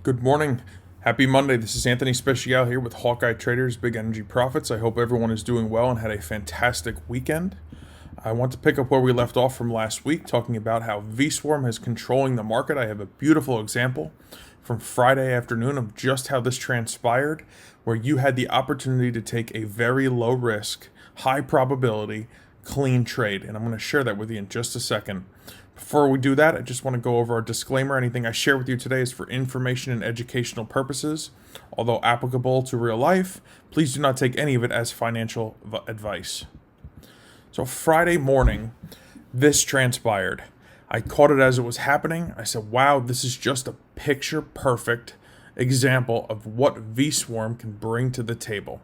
Good morning. Happy Monday. This is Anthony Speciale here with Hawkeye Traders, Big Energy Profits. I hope everyone is doing well and had a fantastic weekend. I want to pick up where we left off from last week, talking about how VSwarm is controlling the market. I have a beautiful example from Friday afternoon of just how this transpired, where you had the opportunity to take a very low risk, high probability, clean trade. And I'm going to share that with you in just a second. Before we do that, I just want to go over our disclaimer. Anything I share with you today is for information and educational purposes. Although applicable to real life, please do not take any of it as financial advice. So Friday morning, this transpired. I caught it as it was happening. I said, wow, this is just a picture perfect example of what VSwarm can bring to the table.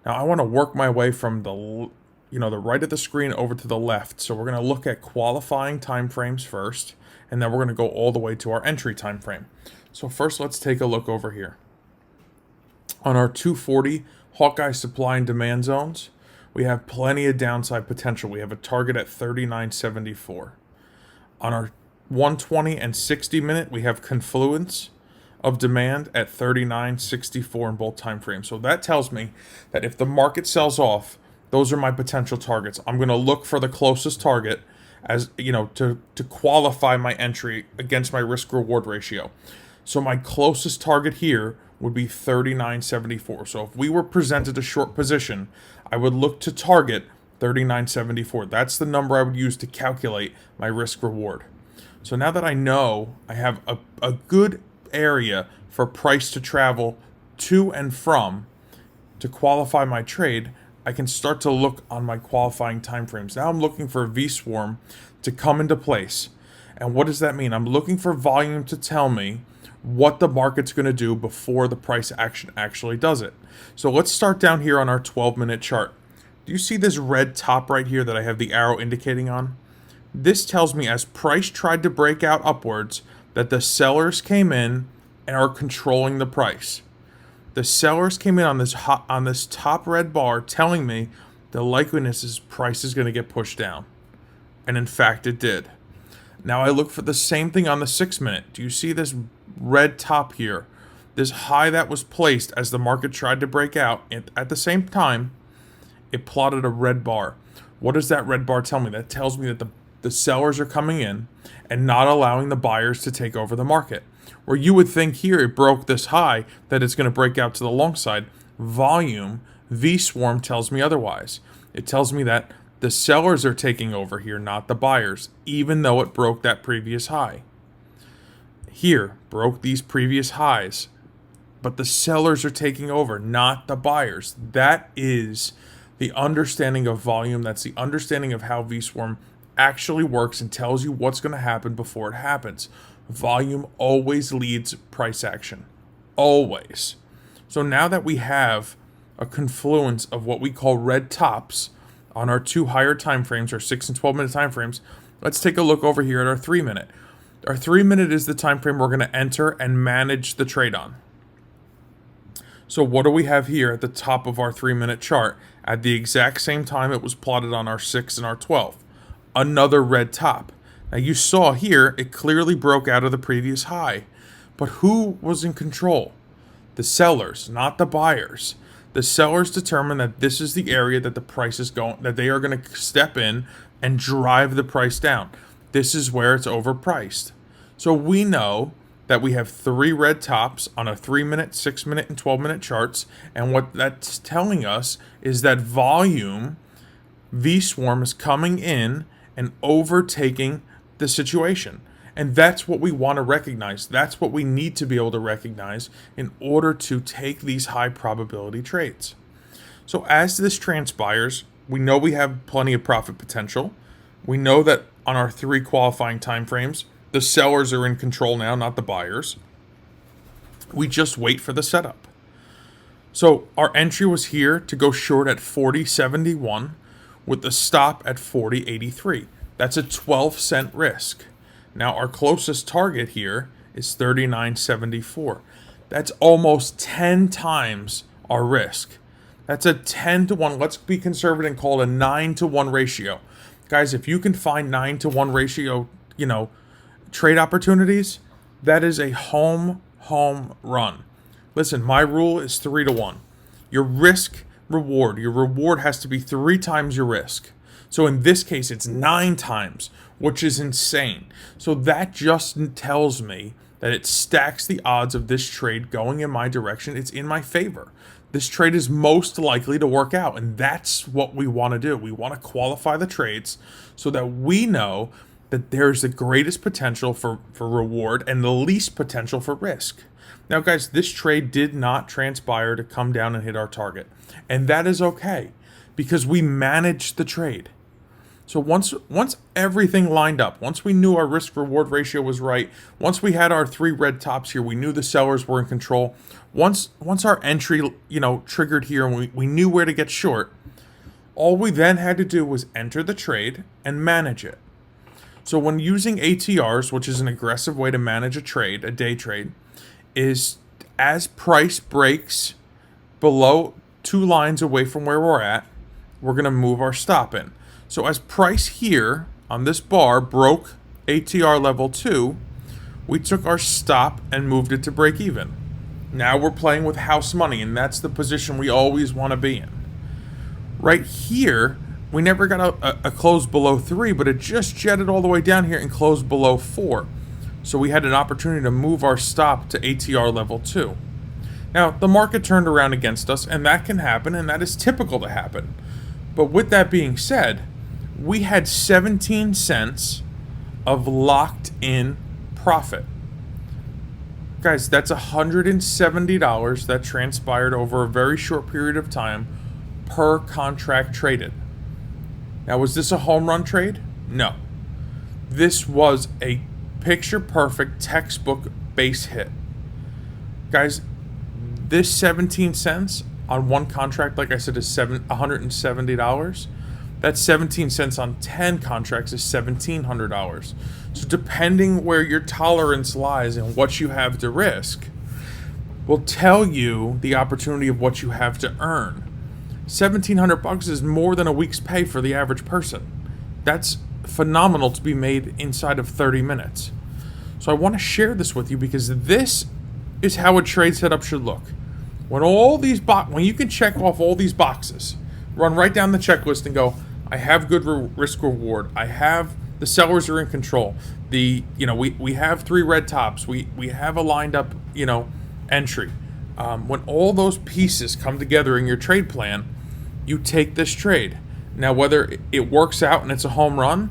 Now I want to work my way from the right of the screen over to the left. So we're going to look at qualifying time frames first, and then we're going to go all the way to our entry time frame. So first, let's take a look over here. On our 240 Hawkeye supply and demand zones, we have plenty of downside potential. We have a target at 39.74. On our 120 and 60 minute, we have confluence of demand at 39.64 in both time frames. So that tells me that if the market sells off, those are my potential targets. I'm going to look for the closest target as to qualify my entry against my risk reward ratio. So my closest target here would be 39.74. So if we were presented a short position, I would look to target 39.74. That's the number I would use to calculate my risk reward. So now that I know I have a good area for price to travel to and from to qualify my trade, I can start to look on my qualifying timeframes. Now I'm looking for VSwarm to come into place. And what does that mean? I'm looking for volume to tell me what the market's going to do before the price action actually does it. So let's start down here on our 12-minute chart. Do you see this red top right here that I have the arrow indicating on? This tells me as price tried to break out upwards that the sellers came in and are controlling the price. The sellers came in on this top red bar telling me the likeliness is price is going to get pushed down. And in fact, it did. Now I look for the same thing on the 6-minute. Do you see this red top here? This high that was placed as the market tried to break out. At the same time, it plotted a red bar. What does that red bar tell me? That tells me that the sellers are coming in and not allowing the buyers to take over the market. Where you would think here it broke this high that it's going to break out to the long side. Volume, VSwarm tells me otherwise. It tells me that the sellers are taking over here, not the buyers, even though it broke that previous high. Here, broke these previous highs, but the sellers are taking over, not the buyers. That is the understanding of volume. That's the understanding of how VSwarm actually works and tells you what's going to happen before it happens. Volume always leads price action. Always. So now that we have a confluence of what we call red tops on our two higher time frames, our 6 and 12 minute time frames, let's take a look over here at our 3-minute. Our 3-minute is the time frame we're going to enter and manage the trade on. So what do we have here at the top of our 3-minute chart at the exact same time it was plotted on our 6 and our 12? Another red top. Now you saw here, it clearly broke out of the previous high. But who was in control? The sellers, not the buyers. The sellers determined that this is the area that the price is going, that they are going to step in and drive the price down. This is where it's overpriced. So we know that we have 3 red tops on a 3-minute, 6-minute, and 12-minute charts. And what that's telling us is that volume, VSwarm, is coming in and overtaking the situation. And that's what we want to recognize. That's what we need to be able to recognize in order to take these high probability trades. So as this transpires, we know we have plenty of profit potential. We know that on our 3 qualifying time frames, the sellers are in control now, not the buyers. We just wait for the setup. So our entry was here to go short at 40.71 with the stop at 40.83. That's a 12-cent risk. Now our closest target here is 39.74. That's almost 10 times our risk. That's a 10-to-1. Let's be conservative and call it a 9-to-1 ratio. Guys, if you can find 9-to-1 ratio, trade opportunities, that is a home home run. Listen, my rule is 3-1. Your reward has to be 3 times your risk. So in this case, it's 9 times, which is insane. So that just tells me that it stacks the odds of this trade going in my direction. It's in my favor. This trade is most likely to work out, and that's what we want to do. We want to qualify the trades so that we know that there's the greatest potential for reward and the least potential for risk. Now, guys, this trade did not transpire to come down and hit our target, and that is okay because we managed the trade. So once everything lined up, once we knew our risk-reward ratio was right, once we had our 3 red tops here, we knew the sellers were in control. Once our entry, triggered here and we knew where to get short, all we then had to do was enter the trade and manage it. So when using ATRs, which is an aggressive way to manage a trade, a day trade, is as price breaks below 2 lines away from where we're at, we're going to move our stop in. So as price here on this bar broke ATR level 2, we took our stop and moved it to break even. Now we're playing with house money, and that's the position we always want to be in. Right here, we never got a close below 3, but it just jetted all the way down here and closed below 4. So we had an opportunity to move our stop to ATR level 2. Now, the market turned around against us, and that can happen, and that is typical to happen. But with that being said, we had 17 cents of locked in profit. Guys, that's $170 that transpired over a very short period of time per contract traded. Now, was this a home run trade? No. This was a picture-perfect textbook base hit. Guys, this 17 cents on one contract, like I said, is $170. That's 17 cents on 10 contracts is $1,700. So depending where your tolerance lies and what you have to risk will tell you the opportunity of what you have to earn. $1,700 is more than a week's pay for the average person. That's phenomenal to be made inside of 30 minutes. So I want to share this with you because this is how a trade setup should look. When you can check off all these boxes, run right down the checklist and go, I have good risk reward. I have the sellers are in control. We have 3 red tops. We have a lined up, entry. When all those pieces come together in your trade plan, you take this trade. Now, whether it works out and it's a home run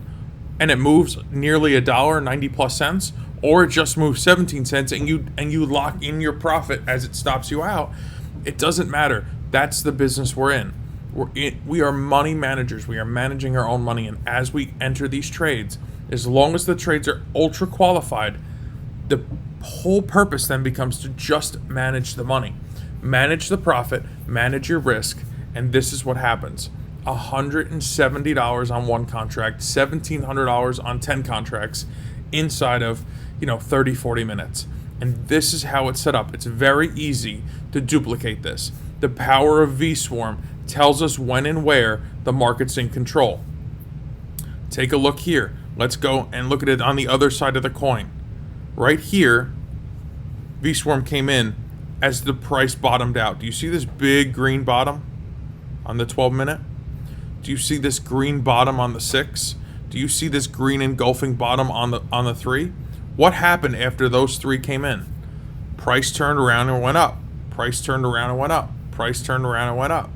and it moves nearly $1, 90 plus cents, or it just moves 17 cents and you lock in your profit as it stops you out, it doesn't matter. That's the business we're in. We are money managers. We are managing our own money, and as we enter these trades, as long as the trades are ultra qualified, the whole purpose then becomes to just manage the money, manage the profit, manage your risk, and this is what happens. $170 on one contract, $1,700 on 10 contracts inside of 30-40 minutes. And this is how it's set up. It's very easy to duplicate this. The power of V-Swarm tells us when and where the market's in control. Take a look here. Let's go and look at it on the other side of the coin. Right here, V-Swarm came in as the price bottomed out. Do you see this big green bottom on the 12-minute? Do you see this green bottom on the 6? Do you see this green engulfing bottom on the 3? What happened after those 3 came in? Price turned around and went up. Price turned around and went up. Price turned around and went up.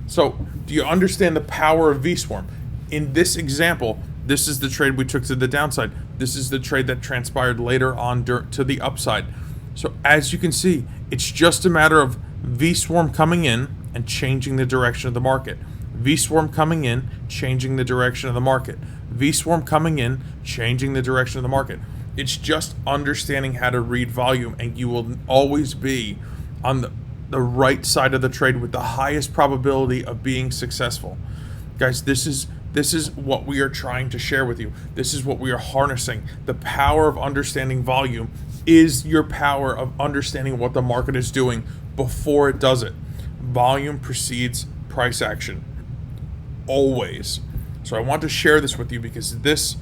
So, do you understand the power of V-Swarm? In this example, this is the trade we took to the downside. This is the trade that transpired later on to the upside. So, as you can see, it's just a matter of V-Swarm coming in and changing the direction of the market. V-Swarm coming in, changing the direction of the market. V-Swarm coming in, changing the direction of the market. It's just understanding how to read volume, and you will always be on the right side of the trade with the highest probability of being successful. Guys, this is what we are trying to share with you. This is what we are harnessing. The power of understanding volume is your power of understanding what the market is doing before it does it. Volume precedes price action. Always. So I want to share this with you because this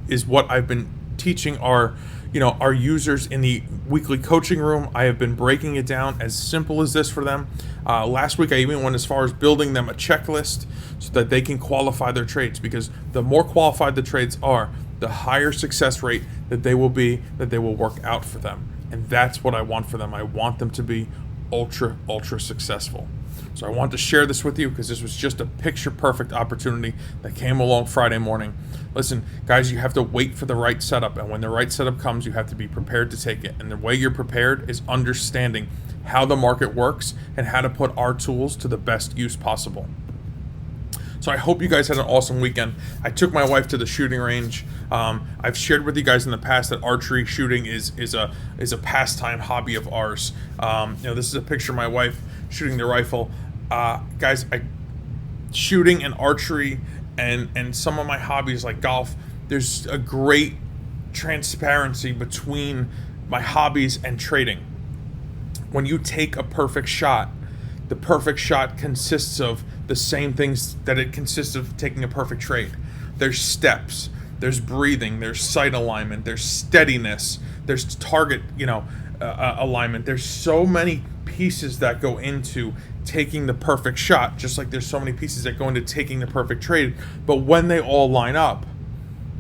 is what I've been teaching our our users in the weekly coaching room, I have been breaking it down as simple as this for them. Last week, I even went as far as building them a checklist so that they can qualify their trades, because the more qualified the trades are, the higher success rate that they will work out for them. And that's what I want for them. I want them to be ultra, ultra successful. So I want to share this with you because this was just a picture perfect opportunity that came along Friday morning. Listen, guys, you have to wait for the right setup. And when the right setup comes, you have to be prepared to take it. And the way you're prepared is understanding how the market works and how to put our tools to the best use possible. So I hope you guys had an awesome weekend. I took my wife to the shooting range. I've shared with you guys in the past that archery shooting is a pastime hobby of ours. This is a picture of my wife shooting the rifle. Guys, shooting and archery and some of my hobbies like golf, there's a great transparency between my hobbies and trading. When you take a perfect shot, the perfect shot consists of the same things that it consists of taking a perfect trade. There's steps, there's breathing, there's sight alignment, there's steadiness, there's target, alignment. There's so many pieces that go into taking the perfect shot, just like there's so many pieces that go into taking the perfect trade. But when they all line up,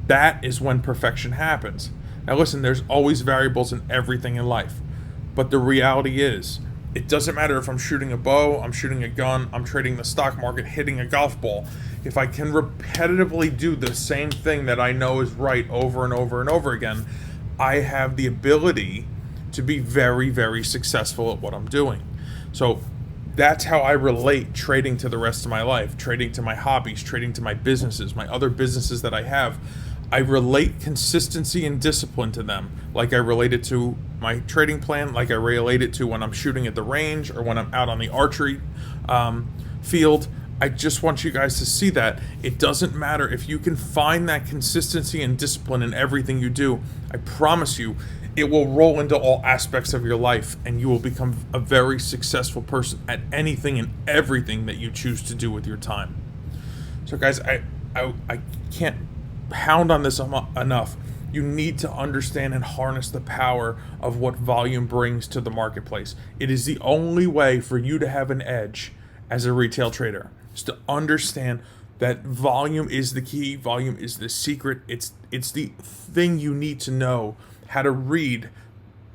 that is when perfection happens. Now listen, there's always variables in everything in life, but the reality is, it doesn't matter if I'm shooting a bow, I'm shooting a gun, I'm trading the stock market, hitting a golf ball. If I can repetitively do the same thing that I know is right over and over and over again, I have the ability to be very, very successful at what I'm doing. So that's how I relate trading to the rest of my life, trading to my hobbies, trading to my businesses, my other businesses that I have. I relate consistency and discipline to them, like I relate it to my trading plan, like I relate it to when I'm shooting at the range or when I'm out on the archery field. I just want you guys to see that it doesn't matter if you can find that consistency and discipline in everything you do. I promise you, it will roll into all aspects of your life, and you will become a very successful person at anything and everything that you choose to do with your time. So guys, I can't pound on this enough. You need to understand and harness the power of what volume brings to the marketplace. It is the only way for you to have an edge as a retail trader, is to understand that volume is the key, volume is the secret. It's the thing you need to know how to read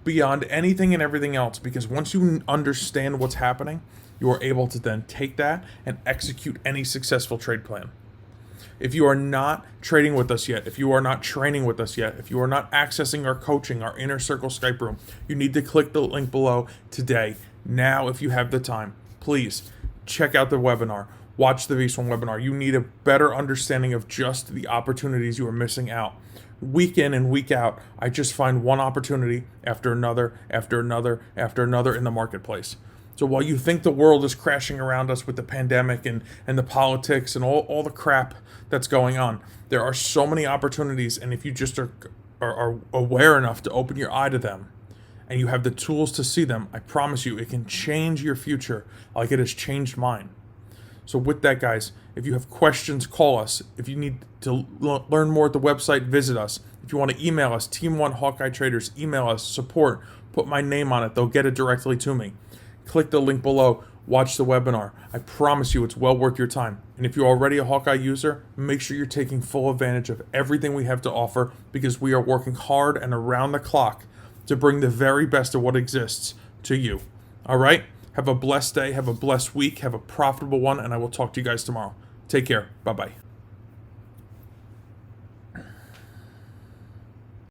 beyond anything and everything else, because once you understand what's happening, you are able to then take that and execute any successful trade plan. If you are not trading with us yet, if you are not training with us yet, if you are not accessing our coaching, our Inner Circle Skype room, you need to click the link below today. Now, if you have the time, please check out the webinar. Watch the V1 webinar. You need a better understanding of just the opportunities you are missing out. Week in and week out, I just find one opportunity after another, after another, after another in the marketplace. So while you think the world is crashing around us with the pandemic and the politics and all the crap that's going on, there are so many opportunities, and if you just are aware enough to open your eye to them and you have the tools to see them, I promise you it can change your future like it has changed mine. So with that, guys, if you have questions, call us. If you need to learn more at the website, visit us. If you want to email us, Team 1 Hawkeye Traders, email us, support, put my name on it. They'll get it directly to me. Click the link below, watch the webinar. I promise you it's well worth your time. And if you're already a Hawkeye user, make sure you're taking full advantage of everything we have to offer, because we are working hard and around the clock to bring the very best of what exists to you. All right? Have a blessed day, have a blessed week, have a profitable one, and I will talk to you guys tomorrow. Take care. Bye-bye.